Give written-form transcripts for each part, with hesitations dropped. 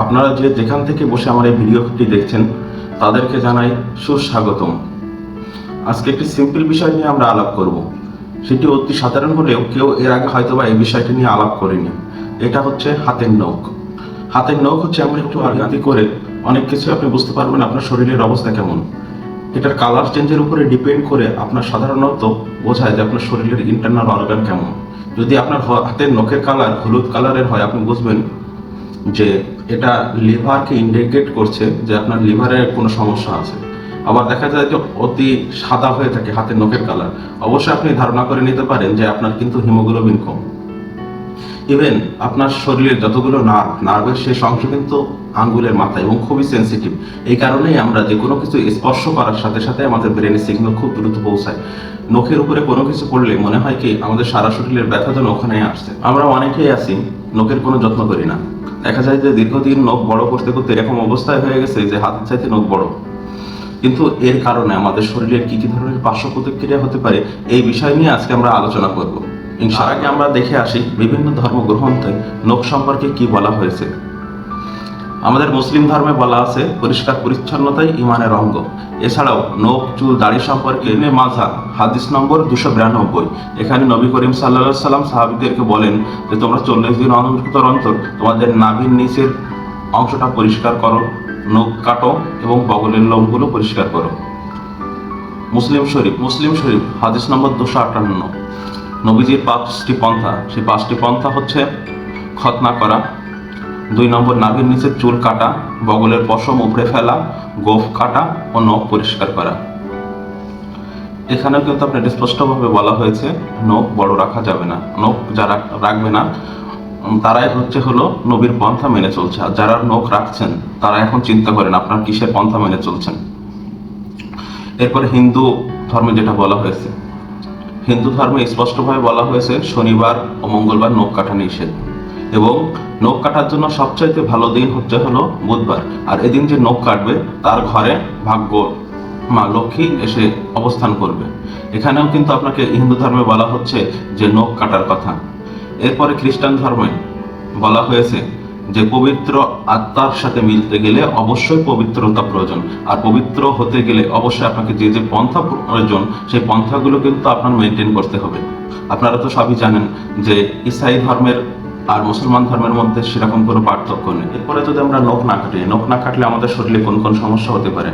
আপনারা যেখান থেকে বসে আমার এই ভিডিওটি দেখছেন তাদেরকে জানাই সুস্বাগতম। আজকে একটি সিম্পল বিষয় নিয়ে আমরা আলাপ করব। সেটি অতি সাধারণ হলেও কেউ এর আগে হয়তোবা এই বিষয়টি নিয়ে আলাপ করেনি। এটা হচ্ছে হাতের নখ। হাতের নখ হচ্ছে এমন একটু আঘাতি করে অনেক কিছু আপনি বুঝতে পারবেন আপনার শরীরের অবস্থা কেমন। এটার কালার চেঞ্জের উপরে ডিপেন্ড করে আপনার সাধারণত বোঝায় যে আপনার শরীরের ইন্টারনাল অর্গান কেমন। যদি আপনার হাতের নখের কালার হলুদ কালারের হয়, আপনি বুঝবেন যে এটা লিভারকে ইন্ডিকেট করছে যে আপনার লিভারের কোনো সমস্যা আছে। আবার দেখা যায় যে অতি সাদা হয়ে থাকে হাতের নখের কালার, অবশ্যই আপনি ধারণা করে নিতে পারেন যে আপনার কিন্তু হিমোগ্লোবিন কম। ইভেন আপনার শরীরের যতগুলো নার্ভের শেষ অংশ কিন্তু আঙ্গুলের মাথায় এবং খুবই সেন্সিটিভ। এই কারণেই আমরা যে কোনো কিছু স্পর্শ করার সাথে সাথে আমাদের ব্রেনের সিগন্যাল খুব দ্রুত পৌঁছায়। নখের উপরে কোনো কিছু পড়লে মনে হয় কি আমাদের সারা শরীরের ব্যথা যেন ওখানেই আসছে। আমরা অনেকেই আছি নখের কোনো যত্ন করি না। দেখা যায় যে দীর্ঘদিন নখ বড় করতে করতে এরকম অবস্থায় হয়ে গেছে যে হাতের চাইতে নখ বড়। কিন্তু এর কারণে আমাদের শরীরের কি কি ধরনের পার্শ্ব প্রতিক্রিয়া হতে পারে এই বিষয় নিয়ে আজকে আমরা আলোচনা করব। তার আগে আমরা দেখে আসি বিভিন্ন ধর্মগ্রন্থে নখ সম্পর্কে কি বলা হয়েছে। আমাদের মুসলিম ধর্মে বলা আছে পরিষ্কার পরিচ্ছন্নতাই ইমানের অঙ্গ। এছাড়াও নখ চুল দাড়ি সম্পর্কে মাজা হাদিস নম্বর 292। এখানে নবী করিম সাল্লাল্লাহু আলাইহি সাল্লাম সাহাবীদেরকে বলেন যে তোমরা 40 দিন অন্তর অন্তর তোমাদের নাভির নিচের অংশটা পরিষ্কার করো, নখ কাটো এবং বগলের লোমগুলো পরিষ্কার করো। মুসলিম শরীফ হাদিস নম্বর 258। নবীজির 5টি পন্থা, সেই 5টি পন্থা হচ্ছে খতনা করা, 2 নম্বর নাভির নিচে চুল কাটা, বগলের পশম উপড়ে ফেলা, গোঁফ কাটা ও নখ পরিষ্কার করা। এখানেও কিন্তু আপনার স্পষ্টভাবে বলা হয়েছে নখ বড় রাখা যাবে না। নখ যারা রাখবে না তারাই হলো নবীর পন্থা মেনে চলছে, আর যারা নখ রাখছেন তারা এখন চিন্তা করেন আপনার কিসের পন্থা মেনে চলছেন। এরপরে হিন্দু ধর্মে যেটা বলা হয়েছে, হিন্দু ধর্মে স্পষ্টভাবে বলা হয়েছে শনিবার ও মঙ্গলবার নখ কাটা নিষেধ, এবং নখ কাটার জন্য সবচাইতে ভালো দিন হলো বুধবার। আর এদিন যে নখ কাটবে তার ঘরে ভাগ্য মা লক্ষ্মী এসে অবস্থান করবে। এখানেও কিন্তু আপনাকে হিন্দু ধর্মে বলা হচ্ছে যে নখ কাটার কথা। এরপরে খ্রিস্টান ধর্মে বলা হয়েছে যে পবিত্র আত্মার সাথে মিলতে গেলে অবশ্যই পবিত্রতা প্রয়োজন, আর পবিত্র হতে গেলে অবশ্যই আপনাকে যে যে পন্থা প্রয়োজন সেই পন্থাগুলো কিন্তু আপনার মেনটেন করতে হবে। আপনারা তো সবই জানেন যে ইসাই ধর্মের আর মুসলমান ধর্মের মধ্যে সেরকম কোনো পার্থক্য নেই। এরপরে যদি আমরা নখ না কাটলে আমাদের শরীরে কোন কোন সমস্যা হতে পারে।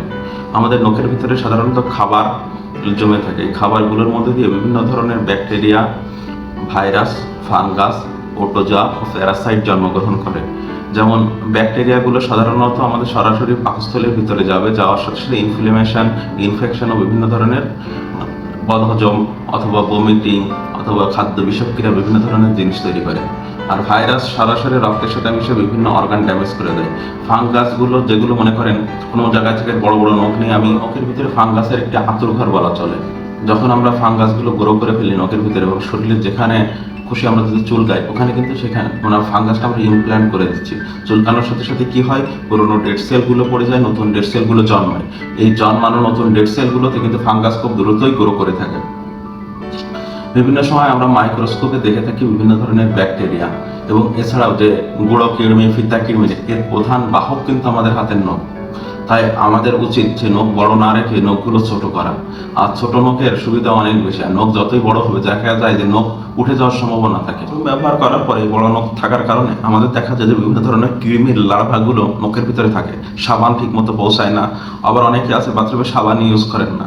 আমাদের নখের ভিতরে সাধারণত খাবার জমে থাকে। খাবারগুলোর মধ্যে দিয়ে বিভিন্ন ধরনের ব্যাকটেরিয়া, ভাইরাস, ফাঙ্গাস, প্রোটোজোয়া ও প্যারাসাইট জন্মগ্রহণ করে। যেমন ব্যাকটেরিয়াগুলো সাধারণত আমাদের সরাসরি পাকস্থলীর ভিতরে যাওয়ার সাথে সাথে ইনফেকশন ও বিভিন্ন ধরনের বদহজম অথবা বমিটিং অথবা খাদ্য বিষক্রিয়া বিভিন্ন ধরনের জিনিস তৈরি করে। আর ভাইরাস সরাসরি রক্তের সাথে মিশে বিভিন্ন অর্গান ড্যামেজ করে দেয়। ফাঙ্গাসগুলো যেগুলো মনে করেন কোনো জায়গা থেকে বড় বড় নখ নিয়ে আমি নখের ভিতরে ফাঙ্গাসের একটি আঁতুড়ঘর বলা চলে। যখন আমরা ফাঙ্গাসগুলো গ্রো করে ফেলি নখের ভিতরে এবং শরীরের যেখানে খুশি আমরা যদি চুলকাই ওখানে কিন্তু সেখানে ফাঙ্গাসটা আমরা ইমপ্ল্যান্ট করে দিচ্ছি। চুলকানোর সাথে সাথে কি হয়, পুরোনো ডেড সেলগুলো পড়ে যায়, নতুন ডেড সেলগুলো জন্মায়। এই জন্মানো নতুন ডেড সেলগুলোতে কিন্তু ফাঙ্গাস খুব দ্রুতই গ্রো করে থাকে। বিভিন্ন সময় আমরা মাইক্রোস্কোপে দেখে থাকি বিভিন্ন ধরনের ব্যাকটেরিয়া, এবং এছাড়াও যে গুঁড়ো কৃমি, ফিতা কৃমি, এর প্রধান বাহক কিন্তু আমাদের হাতের নখ। তাই আমাদের উচিত যে নখ বড় না রেখে নখগুলো ছোট করা। আর ছোট নখের সুবিধা অনেক বেশি, আর নখ যতই বড় হবে দেখা যায় যে নখ উঠে যাওয়ার সম্ভাবনা থাকে। ব্যবহার করার পরে বড় নখ থাকার কারণে আমাদের দেখা যায় যে বিভিন্ন ধরনের কৃমির লার্ভাগুলো নখের ভিতরে থাকে। সাবান ঠিক মতো পৌঁছায় না। আবার অনেকে আছে বাথরুমে সাবান ইউজ করেন না,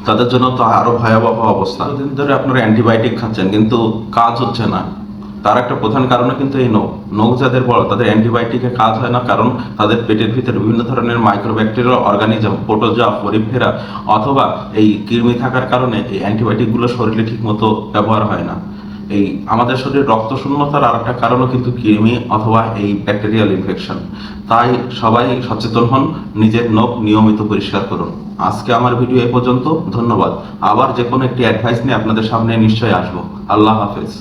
তাদের জন্য তো আরো ভয়াবহ অবস্থা। দিন ধরে আপনারা অ্যান্টিবায়োটিক খাচ্ছেন কিন্তু কাজ হচ্ছে না, তার একটা প্রধান কারণ কিন্তু এই নখ যাদের বড় তাদের অ্যান্টিবায়োটিকে কাজ হয় না, কারণ তাদের পেটের ভিতরে বিভিন্ন ধরনের মাইক্রোব্যাকটেরিয়াল অর্গানিজম, প্রোটোজোয়া, পরিফেরা অথবা এই কৃমি থাকার কারণে এই অ্যান্টিবায়োটিকগুলো শরীরে ঠিক মতো ব্যবহার হয় না। এই আমাদের শরীরে রক্ত শূন্যতার আর একটা কারণও কিন্তু কৃমি অথবা এই ব্যাকটেরিয়াল ইনফেকশন। তাই সবাই সচেতন হন, নিজের নখ নিয়মিত পরিষ্কার করুন। আজকে আমার ভিডিও এ পর্যন্ত। ধন্যবাদ। আবার যে কোনো একটি অ্যাডভাইস নিয়ে আপনাদের সামনে নিশ্চয়ই আসবো। আল্লাহ হাফেজ।